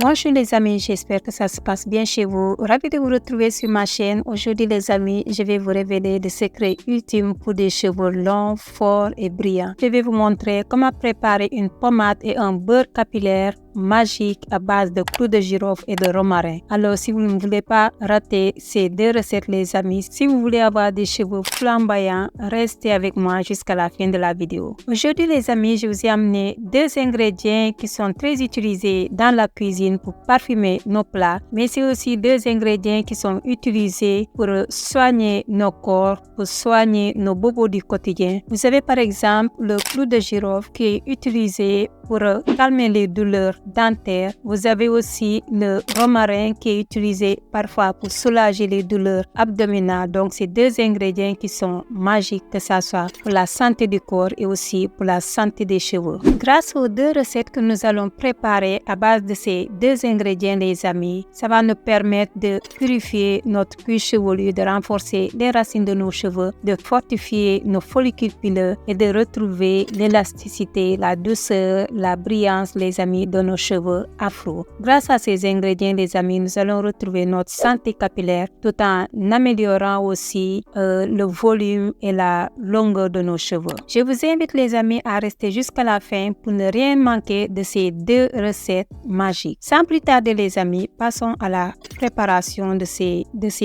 Bonjour les amis, j'espère que ça se passe bien chez vous. Ravi de vous retrouver sur ma chaîne. Aujourd'hui les amis, je vais vous révéler des secrets ultimes pour des cheveux longs, forts et brillants. Je vais vous montrer comment préparer une pommade et un beurre capillaire magique à base de clous de girofle et de romarin. Alors si vous ne voulez pas rater ces deux recettes les amis, si vous voulez avoir des cheveux flamboyants, restez avec moi jusqu'à la fin de la vidéo. Aujourd'hui les amis, je vous ai amené deux ingrédients qui sont très utilisés dans la cuisine pour parfumer nos plats, mais c'est aussi deux ingrédients qui sont utilisés pour soigner nos corps, pour soigner nos bobos du quotidien. Vous avez par exemple le clou de girofle qui est utilisé pour calmer les douleurs dentaires. Vous avez aussi le romarin qui est utilisé parfois pour soulager les douleurs abdominales. Donc, c'est deux ingrédients qui sont magiques, que ce soit pour la santé du corps et aussi pour la santé des cheveux. Grâce aux deux recettes que nous allons préparer à base de ces deux ingrédients, les amis, ça va nous permettre de purifier notre cuir chevelu, de renforcer les racines de nos cheveux, de fortifier nos follicules pileux et de retrouver l'élasticité, la douceur, la brillance, les amis, de nos cheveux afro. Grâce à ces ingrédients, les amis, nous allons retrouver notre santé capillaire tout en améliorant aussi le volume et la longueur de nos cheveux. Je vous invite, les amis, à rester jusqu'à la fin pour ne rien manquer de ces deux recettes magiques. Sans plus tarder, les amis, passons à la préparation de ces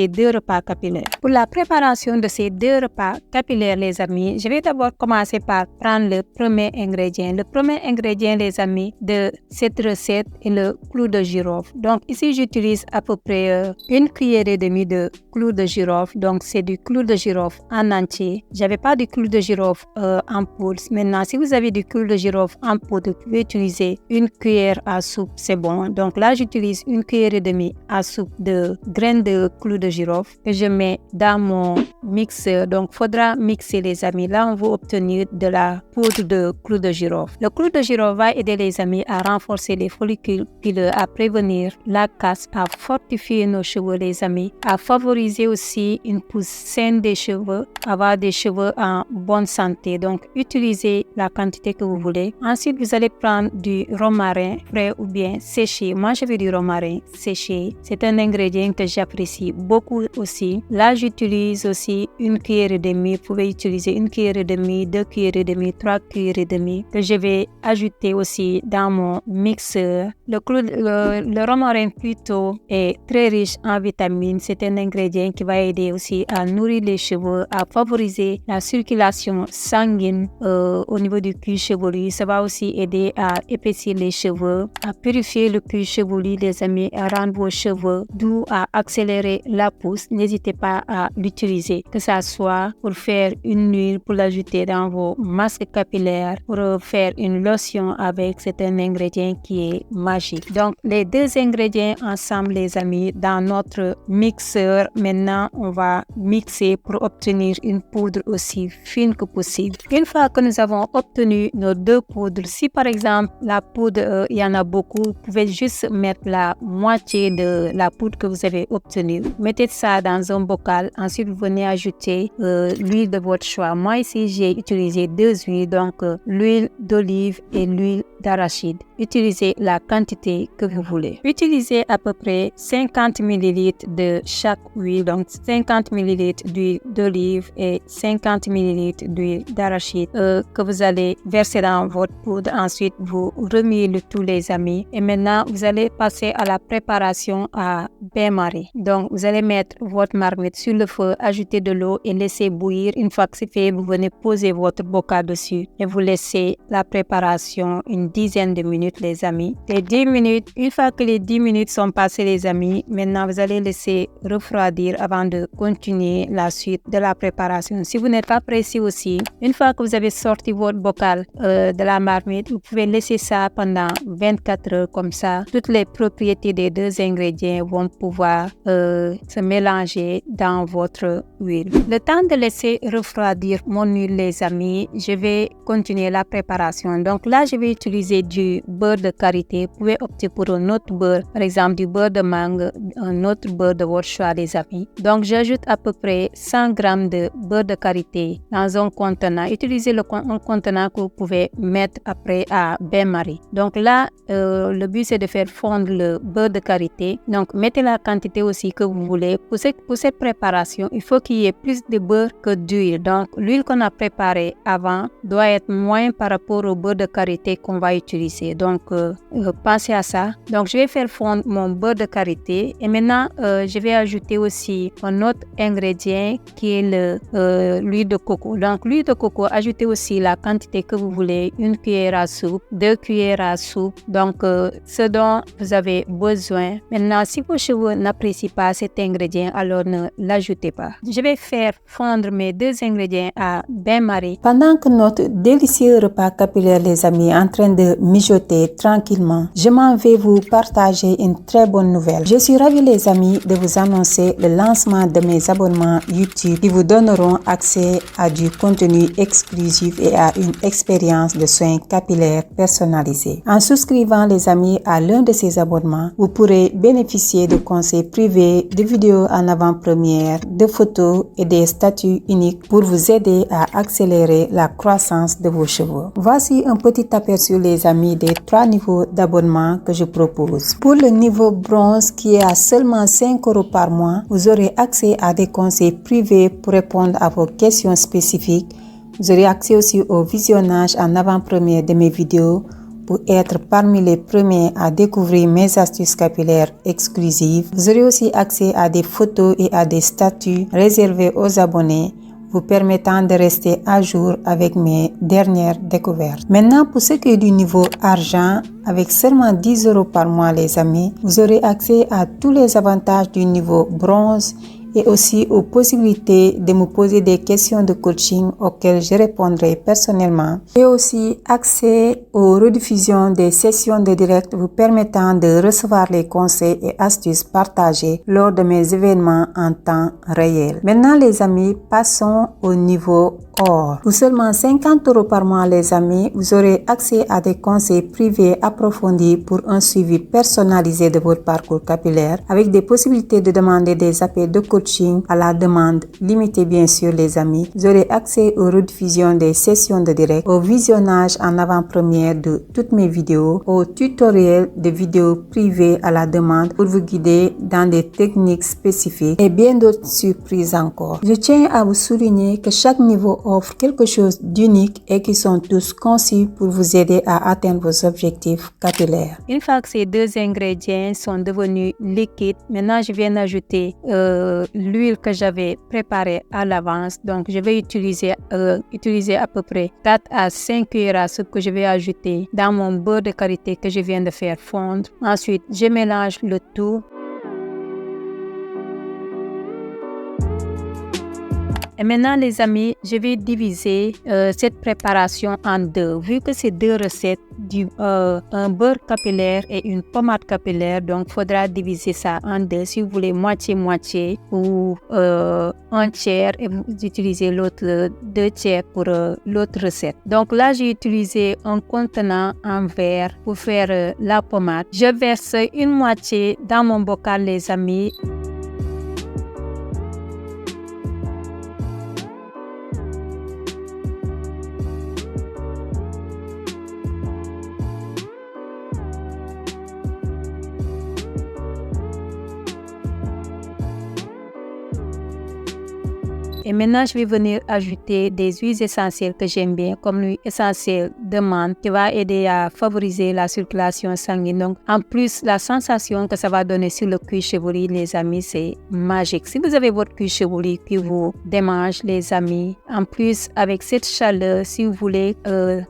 deux repas capillaires. Pour la préparation de ces deux repas capillaires, les amis, je vais d'abord commencer par prendre le premier ingrédient. Le premier ingrédient, les amis, de cette recette est le clou de girofle. Donc ici j'utilise à peu près une cuillère et demie de clou de girofle. Donc c'est du clou de girofle en entier. J'avais pas du clou de girofle en poudre. Maintenant si vous avez du clou de girofle en poudre, vous pouvez utiliser une cuillère à soupe, c'est bon. Donc là j'utilise une cuillère et demie à soupe de graines de clou de girofle que je mets dans mon mixeur. Donc faudra mixer, les amis. Là on va obtenir de la poudre de clou de girofle. Le clou de girofle va aider, les amis, à renforcer les follicules pileux, à prévenir la casse, à fortifier nos cheveux, les amis, à favoriser aussi une pousse saine des cheveux, avoir des cheveux en bonne santé. Donc utilisez la quantité que vous voulez. Ensuite vous allez prendre du romarin frais ou bien séché. Moi je veux du romarin séché. C'est un ingrédient que j'apprécie beaucoup aussi. Là j'utilise aussi une cuillère et demie. Vous pouvez utiliser une cuillère et demie, 2 cuillères et demie, 3 cuillères et demie que je vais ajouter aussi dans mon mixeur. Le romarin plutôt est très riche en vitamines. C'est un ingrédient qui va aider aussi à nourrir les cheveux, à favoriser la circulation sanguine au niveau du cuir chevelu. Ça va aussi aider à épaissir les cheveux, à purifier le cuir chevelu, les amis, à rendre vos cheveux doux, à accélérer la pousse. N'hésitez pas à l'utiliser, que ça soit pour faire une huile, pour l'ajouter dans vos masques capillaires, pour faire une lotion avec. C'est un ingrédient qui est magique. Donc les deux ingrédients ensemble, les amis, dans notre mixeur. Maintenant on va mixer pour obtenir une poudre aussi fine que possible. Une fois que nous avons obtenu nos deux poudres, si par exemple la poudre il y en a beaucoup, vous pouvez juste mettre la moitié de la poudre que vous avez obtenue. Mettez ça dans un bocal. Ensuite vous venez ajouter l'huile de votre choix. Moi ici j'ai utilisé deux huiles, donc l'huile d'olive et l'huile d'arachide. Utilisez la quantité que vous voulez. Utilisez à peu près 50 ml de chaque huile, donc 50 ml d'huile d'olive et 50 ml d'huile d'arachide que vous allez verser dans votre poudre. Ensuite, vous remuez le tout, les amis. Et maintenant, vous allez passer à la préparation à bain-marie. Donc, vous allez mettre votre marmite sur le feu, ajouter de l'eau et laisser bouillir. Une fois que c'est fait, vous venez poser votre bocal dessus et vous laissez la préparation une dizaine de minutes, les amis. Les 10 minutes, une fois que les 10 minutes sont passées, les amis, maintenant vous allez laisser refroidir avant de continuer la suite de la préparation. Si vous n'êtes pas pressé aussi, une fois que vous avez sorti votre bocal de la marmite, vous pouvez laisser ça pendant 24 heures. Comme ça, toutes les propriétés des deux ingrédients vont pouvoir se mélanger dans votre huile. Le temps de laisser refroidir mon huile, les amis, je vais continuer la préparation. Donc là, je vais utiliser du beurre de karité. Vous pouvez opter pour un autre beurre, par exemple du beurre de mangue, un autre beurre de votre choix, les amis. Donc, j'ajoute à peu près 100 g de beurre de karité dans un contenant. Utilisez un contenant que vous pouvez mettre après à bain-marie. Donc là, le but c'est de faire fondre le beurre de karité. Donc, mettez la quantité aussi que vous voulez. Pour cette préparation, il faut qu'il y ait plus de beurre que d'huile. Donc, l'huile qu'on a préparée avant doit être moins par rapport au beurre de karité qu'on va utiliser. Donc, pensez à ça. Donc, je vais faire fondre mon beurre de karité et maintenant, je vais ajouter aussi un autre ingrédient qui est l'huile de coco. Donc, l'huile de coco, ajoutez aussi la quantité que vous voulez, 1 cuillère à soupe, 2 cuillères à soupe. Donc, ce dont vous avez besoin. Maintenant, si vos cheveux n'apprécient pas cet ingrédient, alors ne l'ajoutez pas. Je vais faire fondre mes 2 ingrédients à bain-marie. Pendant que notre délicieux repas capillaire, les amis, est en train de mijoter tranquillement, je m'en vais vous partager une très bonne nouvelle. Je suis ravie, les amis, de vous annoncer le lancement de mes abonnements YouTube qui vous donneront accès à du contenu exclusif et à une expérience de soins capillaires personnalisés. En souscrivant, les amis, à l'un de ces abonnements, vous pourrez bénéficier de conseils privés, de vidéos en avant-première, de photos et des statuts uniques pour vous aider à accélérer la croissance de vos cheveux. Voici un petit aperçu, les amis, des 3 niveaux d'abonnement que je propose. Pour le niveau bronze, qui est à seulement 5 € par mois, vous aurez accès à des conseils privés pour répondre à vos questions spécifiques. Vous aurez accès aussi au visionnage en avant-première de mes vidéos pour être parmi les premiers à découvrir mes astuces capillaires exclusives. Vous aurez aussi accès à des photos et à des statuts réservés aux abonnés, vous permettant de rester à jour avec mes dernières découvertes. Maintenant, pour ce qui est du niveau argent, avec seulement 10 € par mois, les amis, vous aurez accès à tous les avantages du niveau bronze et aussi aux possibilités de me poser des questions de coaching auxquelles je répondrai personnellement, et aussi accès aux rediffusions des sessions de direct vous permettant de recevoir les conseils et astuces partagés lors de mes événements en temps réel. Maintenant, les amis, passons au niveau or. Pour seulement 50 € par mois, les amis, vous aurez accès à des conseils privés approfondis pour un suivi personnalisé de votre parcours capillaire, avec des possibilités de demander des appels de coaching à la demande, limitée bien sûr, les amis. Vous aurez accès aux rediffusions des sessions de direct, au visionnage en avant-première de toutes mes vidéos, aux tutoriels de vidéos privées à la demande pour vous guider dans des techniques spécifiques et bien d'autres surprises encore. Je tiens à vous souligner que chaque niveau offre quelque chose d'unique et qui sont tous conçus pour vous aider à atteindre vos objectifs capillaires. Une fois que ces 2 ingrédients sont devenus liquides, maintenant je viens d'ajouter l'huile que j'avais préparée à l'avance. Donc, je vais utiliser à peu près 4 à 5 cuillères à soupe que je vais ajouter dans mon beurre de karité que je viens de faire fondre. Ensuite, je mélange le tout. Et maintenant, les amis, je vais diviser cette préparation en 2. Vu que c'est 2 recettes, un beurre capillaire et une pommade capillaire, donc il faudra diviser ça en 2. Si vous voulez moitié-moitié ou un tiers, et vous utilisez l'autre 2 tiers pour l'autre recette. Donc là, j'ai utilisé un contenant en verre pour faire la pommade. Je verse une moitié dans mon bocal, les amis. Et maintenant, je vais venir ajouter des huiles essentielles que j'aime bien, comme l'huile essentielle de menthe qui va aider à favoriser la circulation sanguine. Donc, en plus, la sensation que ça va donner sur le cuir chevelu, les amis, c'est magique. Si vous avez votre cuir chevelu qui vous démange, les amis, en plus, avec cette chaleur, si vous voulez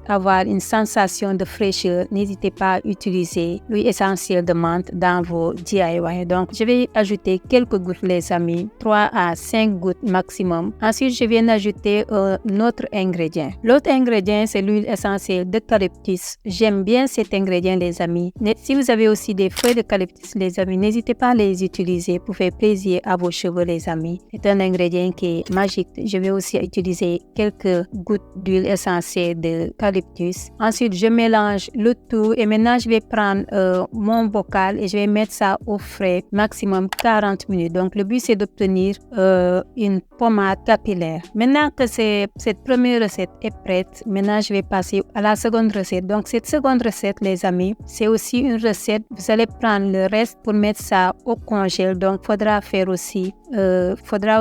avoir une sensation de fraîcheur, n'hésitez pas à utiliser l'huile essentielle de menthe dans vos DIY. Donc, je vais ajouter quelques gouttes, les amis, 3 à 5 gouttes maximum maximum. Ensuite, je viens d'ajouter un autre ingrédient. L'autre ingrédient, c'est l'huile essentielle d'eucalyptus. J'aime bien cet ingrédient, les amis. Si vous avez aussi des feuilles d'eucalyptus, les amis, n'hésitez pas à les utiliser pour faire plaisir à vos cheveux, les amis. C'est un ingrédient qui est magique. Je vais aussi utiliser quelques gouttes d'huile essentielle d'eucalyptus. Ensuite, je mélange le tout et maintenant, je vais prendre mon bocal et je vais mettre ça au frais, maximum 40 minutes. Donc, le but, c'est d'obtenir une pommade capillaire. Maintenant que cette première recette est prête, maintenant, je vais passer à la seconde recette. Donc, cette seconde recette, les amis, c'est aussi une recette. Vous allez prendre le reste pour mettre ça au congèle. Donc, faudra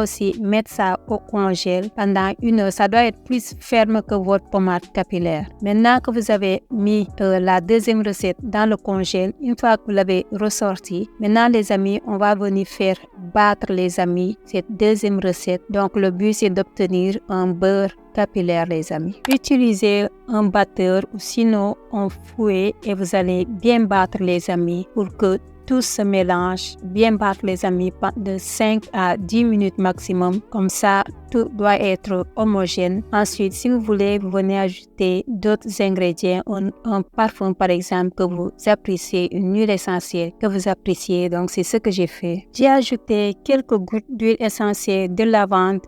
aussi mettre ça au congèle pendant 1 heure. Ça doit être plus ferme que votre pommade capillaire. Maintenant que vous avez mis la deuxième recette dans le congèle, une fois que vous l'avez ressorti, maintenant, les amis, on va venir faire battre, les amis, cette deuxième recette. Donc, le but, c'est d'obtenir un beurre capillaire, les amis. Utilisez un batteur ou sinon un fouet et vous allez bien battre, les amis, pour que tout se mélange. Bien battre, les amis, de 5 à 10 minutes maximum. Comme ça, tout doit être homogène. Ensuite, si vous voulez, vous venez ajouter d'autres ingrédients, un parfum par exemple que vous appréciez, une huile essentielle que vous appréciez. Donc, c'est ce que j'ai fait. J'ai ajouté quelques gouttes d'huile essentielle de lavande,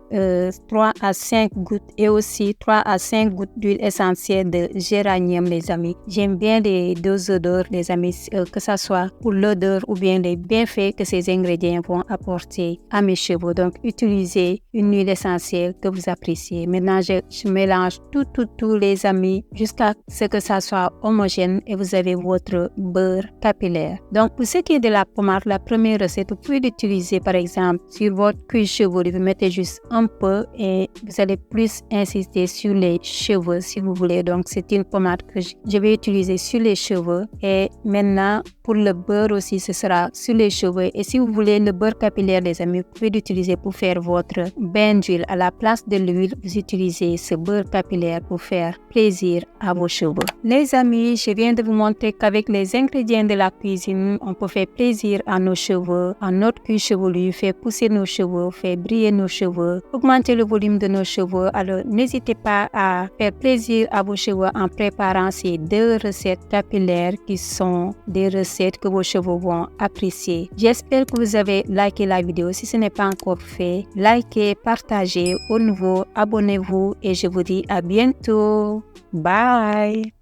3 à 5 gouttes et aussi 3 à 5 gouttes d'huile essentielle de géranium, les amis. J'aime bien les deux odeurs, les amis, que ça soit pour l'odeur ou bien les bienfaits que ces ingrédients vont apporter à mes cheveux. Donc, utilisez une huile essentielle que vous appréciez. Maintenant, je mélange tout, les amis, jusqu'à ce que ça soit homogène et vous avez votre beurre capillaire. Donc, pour ce qui est de la pommade, la première recette, vous pouvez l'utiliser par exemple sur votre cuir chevelu. Vous mettez juste un peu et vous allez plus insister sur les cheveux si vous voulez. Donc, c'est une pommade que je vais utiliser sur les cheveux. Et maintenant, pour le beurre aussi, ce sera sur les cheveux. Et si vous voulez le beurre capillaire, les amis, vous pouvez l'utiliser pour faire votre bain d'huile. À la place de l'huile, vous utilisez ce beurre capillaire pour faire plaisir à vos cheveux. Les amis, je viens de vous montrer qu'avec les ingrédients de la cuisine, on peut faire plaisir à nos cheveux, à notre cuir chevelu, faire pousser nos cheveux, faire briller nos cheveux, augmenter le volume de nos cheveux. Alors, n'hésitez pas à faire plaisir à vos cheveux en préparant ces 2 recettes capillaires qui sont des recettes que vos cheveux vont apprécier. J'espère que vous avez liké la vidéo. Si ce n'est pas encore fait, likez, partagez. Au nouveau, abonnez-vous et je vous dis à bientôt. Bye!